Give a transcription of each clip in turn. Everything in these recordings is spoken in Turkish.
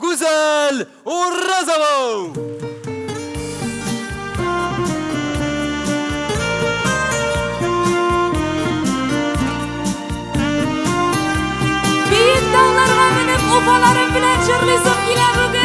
Güzel Urazova. Büyük dağlarga minip ufalarım bilen çırlysam kile bugün.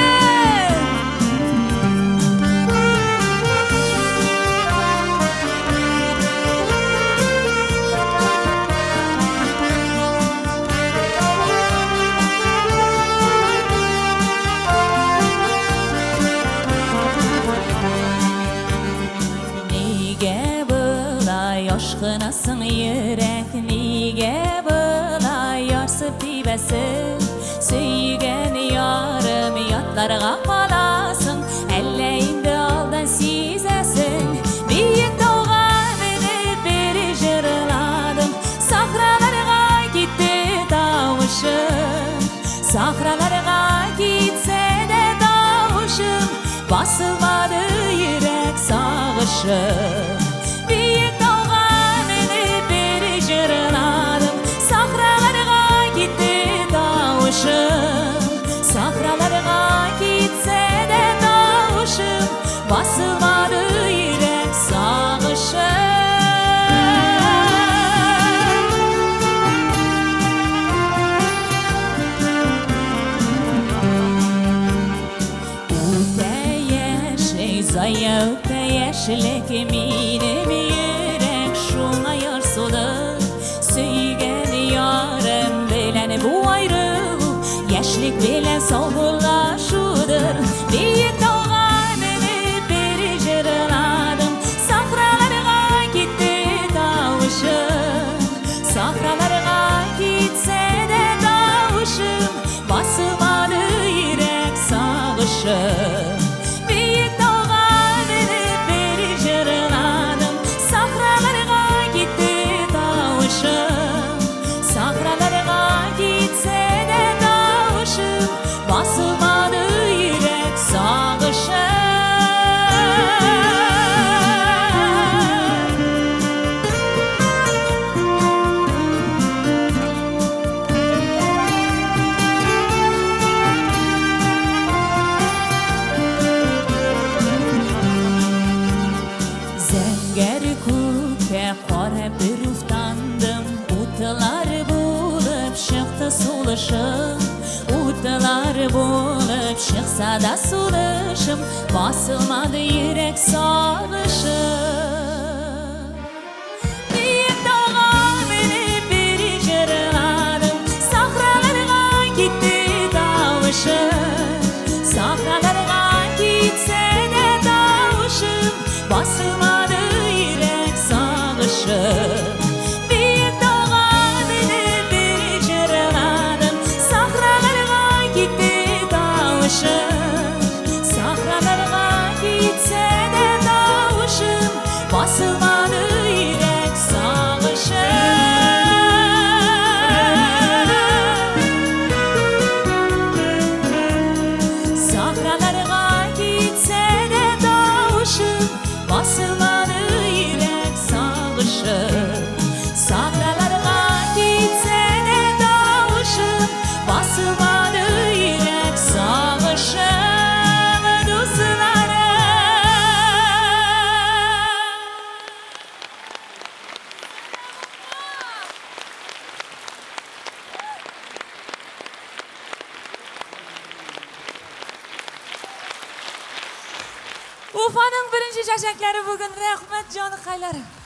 Nige bılay aşkınasın yürek, nige bılay yarsıp dibesi. Söygen yarım yatlarga kalasın, elleğinde aldan sizesin. Büyük dağga minip bir jırladım, sahralarga gitti davuşum. Sahralarga gitse de davuşum, basılmadı yürek sağışım. Büyük dağga minip bir jırladım, sahralarga gitti davuşum. Sahralarga gitse de davuşum, basılmadı yürek sağışım. Zayıfta yeşillik minim yürek şuna yarsıdır. Söygen yarım bilen bu ayrılık, yaşlık bilen savurlaşıdır. Büyük dağga minip bir jırladım, sahralarga gitti davuşum. Sahralarga gitse de davuşum, basılmadı yürek sağışım. Sahralarga gitse de davuşum, basılmadı yürek sağışım. Zenger kupe qora bir uftandım, utlar bulup çıktı sulışım. Utlar bulup çıksa da sulışım, basılmadı yürek sağışım. Büyük dağga minip bir jırladım, sahralarga gitti davuşum. Sahralarga gitse de davuşum, basılmadı yürek sağışım. Büyük dağga minip bir jırladım, sahralarga gitti davuşum. Sahralarga gitse de davuşum, basılmadı yürek sağışım. Sahralarga gitse de davuşum, basılmadı yürek sağışım. Sahralarga gitse de davuşum, basılmadı yürek sağışım. Dostlarım. Ufanın birinci çeçekleri bugün, rahmet canı kaylarım.